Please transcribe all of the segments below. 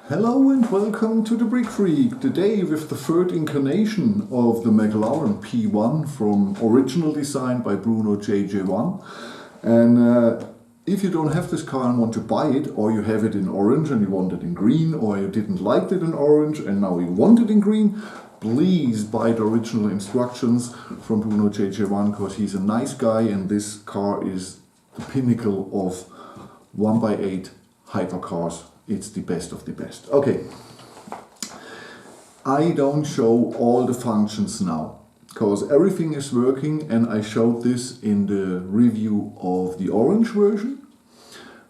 Hello and welcome to the Brickfreak, today with the third incarnation of the McLaren P1 from original design by Bruno JJ1. And if you don't have this car and want to buy it, or you have it in orange and you want it in green, or you didn't like it in orange and now you want it in green, please buy the original instructions from Bruno JJ1 because he's a nice guy and this car is the pinnacle of 1x8 hypercars. It's the best of the best. Okay, I don't show all the functions now because everything is working, and I showed this in the review of the orange version.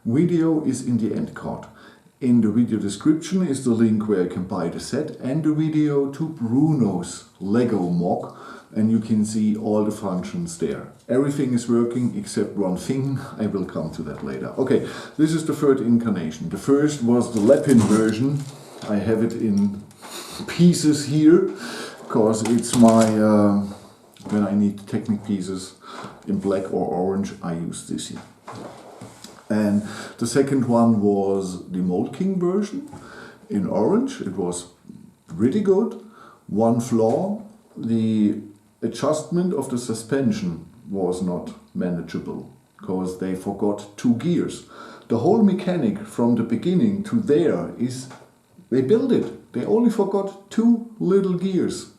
Video is in the end card. In the video description is the link where you can buy the set and the video to Bruno's Lego mock, and you can see all the functions there. Everything is working except one thing. I will come to that later. Okay, this is the third incarnation. The first was the Lei-er version. I have it in pieces here because it's my when I need Technic pieces in black or orange, I use this here. And the second one was the Mould King version in orange. It was pretty good. One flaw, the adjustment of the suspension was not manageable because they forgot 2 gears. The whole mechanic from the beginning to there is, they built it. They only forgot 2 little gears.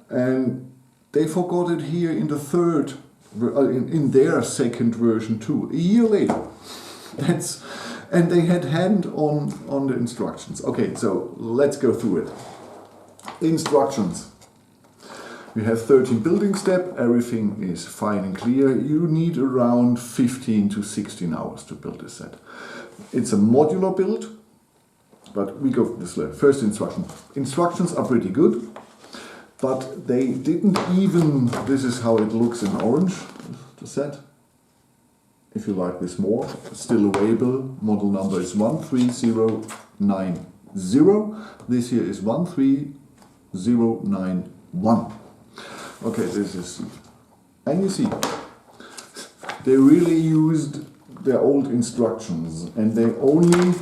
And they forgot it here in the third, in their second version too, a year later. And they had hand on the instructions. Okay, so let's go through it. Instructions. We have 13 building steps, everything is fine and clear. You need around 15 to 16 hours to build this set. It's a modular build, but we go this way. First instruction. Instructions are pretty good, but they didn't even, this is how it looks in orange, the set. If you like this more, it's still available. Model number is 13090. This here is 13091. Okay, this is, and you see, they really used their old instructions and they only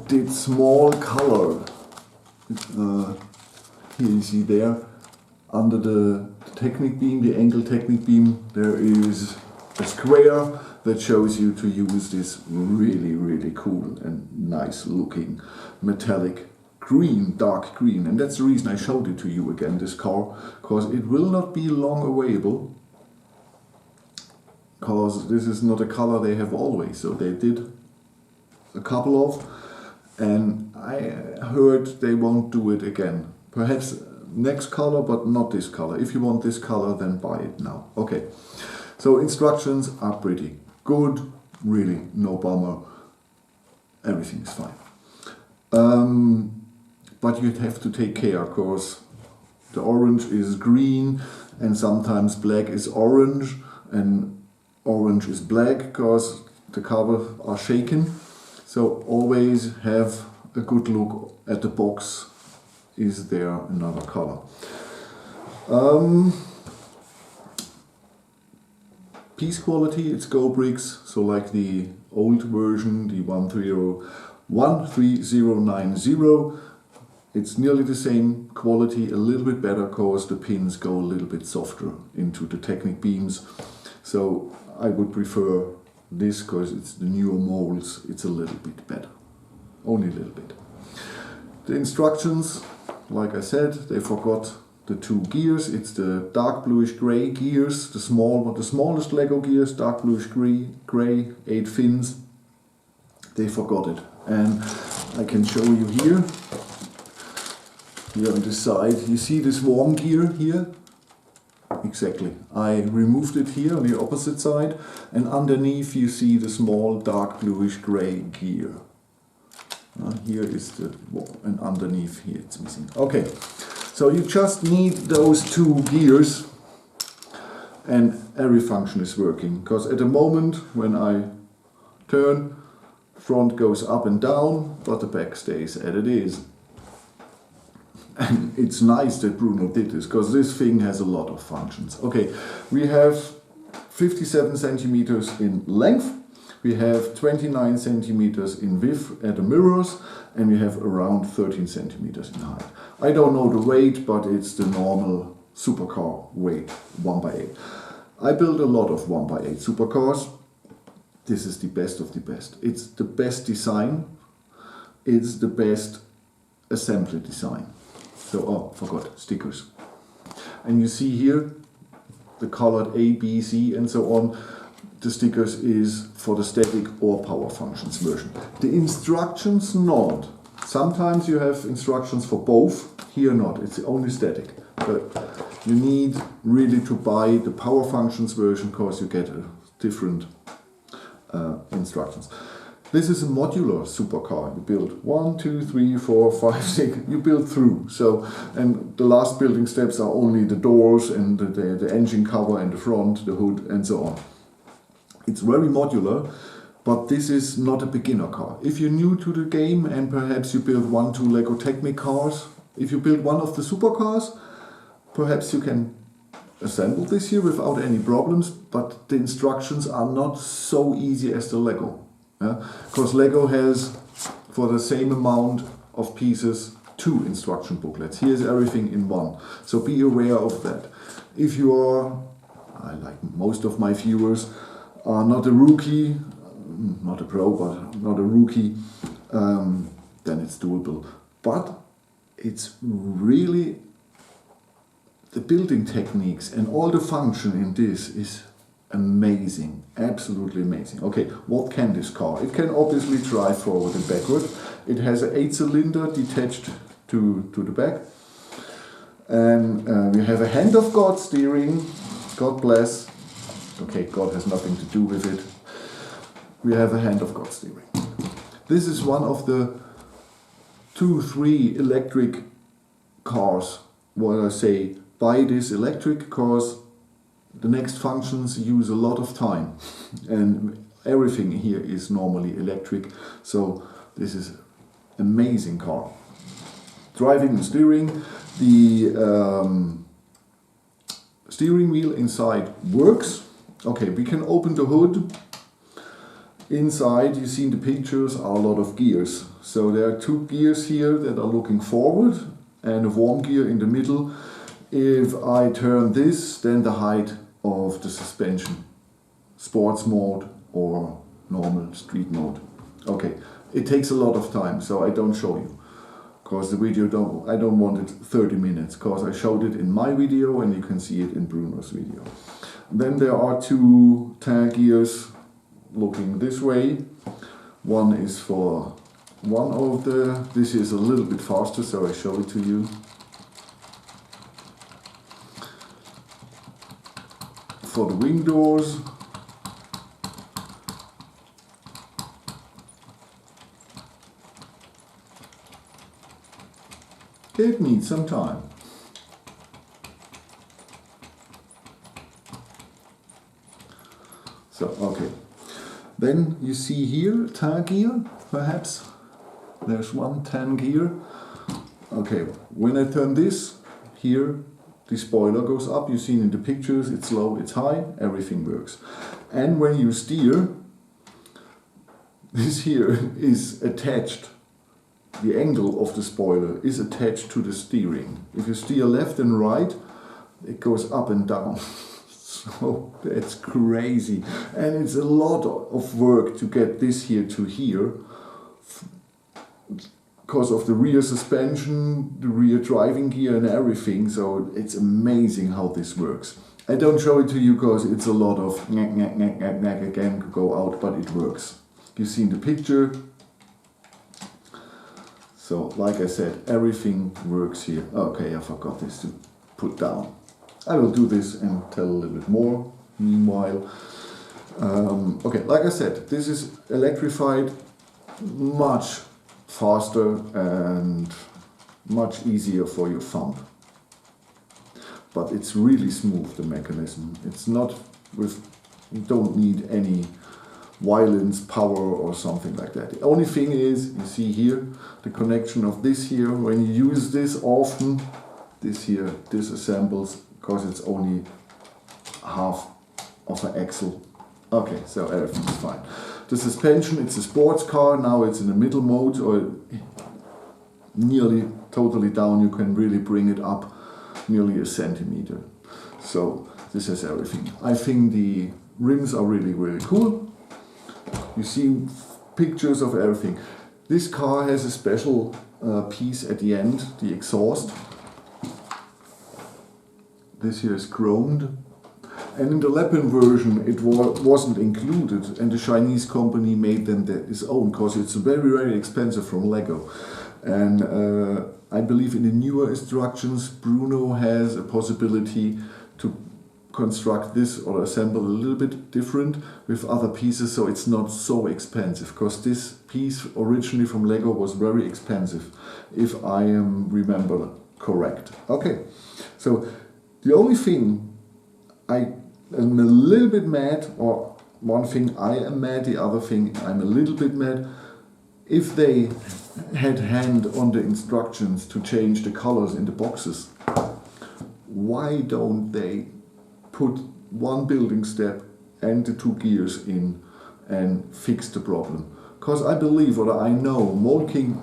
did small color. Here you see there, under the Technic beam, the angle Technic beam, there is a square that shows you to use this really cool and nice looking metallic green, dark green, and that's the reason I showed it to you again, this car, because it will not be long available, because this is not a color they have always, so they did a couple of, and I heard they won't do it again. Perhaps next color, but not this color. If you want this color, then buy it now. Okay, so instructions are pretty good, really, no bummer, everything is fine. But you have to take care, because the orange is green and sometimes black is orange and orange is black because the covers are shaken. So always have a good look at the box. Is there another color? Piece quality, it's Go Bricks, so like the old version, the 13090. It's nearly the same quality, a little bit better because the pins go a little bit softer into the Technic beams. So I would prefer this because it's the newer molds, it's a little bit better. Only a little bit. The instructions, like I said, they forgot the 2 gears. It's the dark bluish gray gears, the smallest Lego gears, dark bluish gray, 8 fins. They forgot it. And I can show you here. Here on this side, you see this warm gear here? Exactly. I removed it here on the opposite side, and underneath you see the small dark bluish gray gear. Here is the, and underneath here it's missing. Okay, so you just need those 2 gears and every function is working, because at the moment when I turn, front goes up and down, but the back stays as it is. And it's nice that Bruno did this, because this thing has a lot of functions. Okay, we have 57 centimeters in length, We have 29 centimeters in width at the mirrors, and we have around 13 centimeters in height. I don't know the weight, but it's the normal supercar weight, 1x8. I build a lot of 1x8 supercars. This is the best of the best. It's the best design. It's the best assembly design. So, oh, forgot, stickers. And you see here the colored A, B, C and so on. The stickers is for the static or power functions version. The instructions not. Sometimes you have instructions for both. Here not, it's only static. But you need really to buy the power functions version because you get a different instructions. This is a modular supercar. You build 1, 2, 3, 4, 5, 6. You build through. So, and the last building steps are only the doors and the engine cover and the front, the hood, and so on. It's very modular, but this is not a beginner car. If you're new to the game and perhaps you build 1, 2 Lego Technic cars, if you build one of the supercars, perhaps you can assemble this here without any problems, but the instructions are not so easy as the Lego. Because Lego has, for the same amount of pieces, 2 instruction booklets. Here's everything in one. So be aware of that. If you are, like most of my viewers, are not a rookie, not a pro, but not a rookie, then it's doable. But it's really the building techniques and all the function in this is amazing, absolutely amazing. Okay, what can this car? It can obviously drive forward and backward. It has an 8-cylinder detached to the back. And we have a hand of God steering, God bless. Okay, God has nothing to do with it. We have a hand of God steering. This is one of the 2-3 electric cars where I say buy this electric because the next functions use a lot of time and everything here is normally electric. So this is amazing car. Driving and steering. The steering wheel inside works. Okay, we can open the hood. Inside, you see in the pictures, are a lot of gears. So there are 2 gears here that are looking forward and a warm gear in the middle. If I turn this, then the height of the suspension, sports mode or normal street mode. Okay, it takes a lot of time, so I don't show you. Because the video, I don't want it 30 minutes, because I showed it in my video and you can see it in Bruno's video. Then there are 2 tire gears looking this way. One is for one of the, this is a little bit faster, so I show it to you. For the wing doors. It needs some time. So, okay. Then you see here, tire gear, perhaps. There's one 10 gear. Okay, when I turn this, here, the spoiler goes up. You've seen in the pictures, it's low, it's high, everything works. And when you steer, this here is attached. The angle of the spoiler is attached to the steering. If you steer left and right, it goes up and down. So that's crazy. And it's a lot of work to get this here to here. Because of the rear suspension, the rear driving gear and everything, so it's amazing how this works. I don't show it to you because it's a lot of knack, knack, knack, knack, knack again, go out, but it works. You've seen the picture. So, like I said, everything works here. Okay, I forgot this to put down. I will do this and tell a little bit more meanwhile. Okay, like I said, this is electrified, much faster and much easier for your thumb. But it's really smooth, the mechanism. It's not with, you don't need any violence, power or something like that. The only thing is, you see here, the connection of this here, when you use this often, this here disassembles because it's only half of an axle Okay, so everything's fine. The suspension, it's a sports car, now it's in the middle mode, or nearly totally down. You can really bring it up nearly a centimeter. So this has everything. I think the rims are really, really cool. You see pictures of everything. This car has a special piece at the end, the exhaust. This here is chromed. And in the Lei-er version it wasn't included, and the Chinese company made them its own, because it's very, very expensive from Lego. And I believe in the newer instructions Bruno has a possibility to construct this or assemble a little bit different with other pieces, so it's not so expensive, because this piece originally from Lego was very expensive, if I remember correct. Okay, so the only thing I am a little bit mad, or one thing I am mad, the other thing I'm a little bit mad, if they had hand on the instructions to change the colors in the boxes, why don't they put one building step and the 2 gears in and fix the problem? Because I believe, or I know, Mould King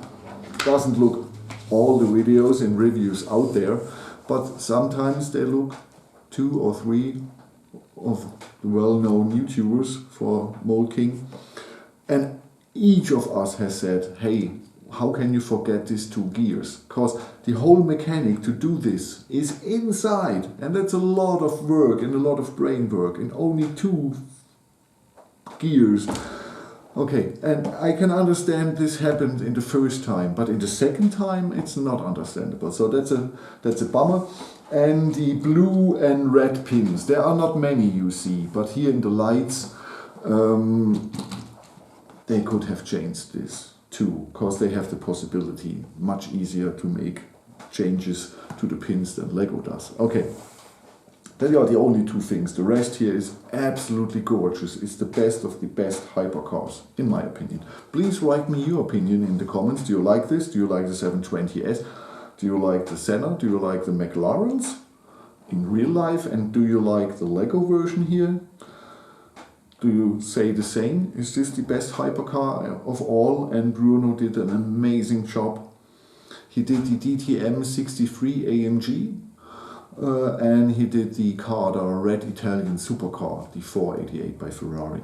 doesn't look all the videos and reviews out there, but sometimes they look 2 or 3 of the well-known YouTubers for Mould King, and each of us has said, hey, how can you forget these 2 gears? Because the whole mechanic to do this is inside, and that's a lot of work and a lot of brain work, and only 2 gears. Okay, and I can understand this happened in the first time, but in the second time it's not understandable. So that's a bummer. And the blue and red pins, there are not many you see, but here in the lights they could have changed this too, because they have the possibility much easier to make changes to the pins than Lego does. Okay, that are the only 2 things. The rest here is absolutely gorgeous. It's the best of the best hypercars, in my opinion. Please write me your opinion in the comments. Do you like this? Do you like the 720S? Do you like the Senna? Do you like the McLarens in real life? And do you like the Lego version here? Do you say the same? Is this the best hypercar of all? And Bruno did an amazing job. He did the DTM 63 AMG and he did the Carter red Italian supercar, the 488 by Ferrari.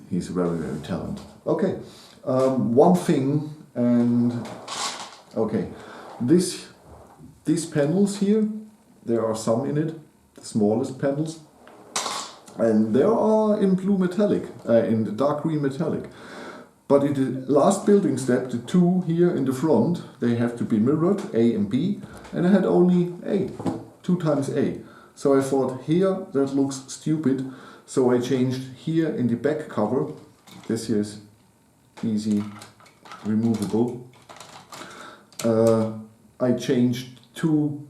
He's very, very talented. Okay, one thing, and okay. These panels here, there are some in it, the smallest panels, and they are in blue metallic, in the dark green metallic. But in the last building step, the 2 here in the front, they have to be mirrored, A and B, and I had only A, 2 times A. So I thought here that looks stupid, so I changed here in the back cover. This here is easy removable. I changed 2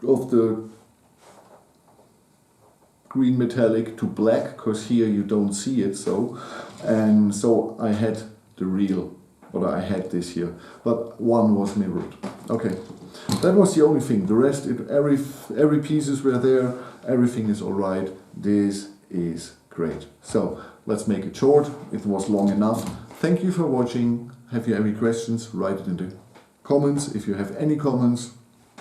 of the green metallic to black, because here you don't see it, and so I had the real, or I had this here, but one was mirrored. Okay, that was the only thing. The rest, every pieces were there, everything is alright. This is great. So let's make it short. It was long enough. Thank you for watching. Have you any questions? Write it in the comments. If you have any comments,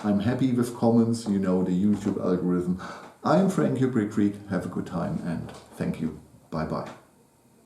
I'm happy with comments. You know the YouTube algorithm. I'm Frank, your Brick Freak. Have a good time and thank you. Bye bye.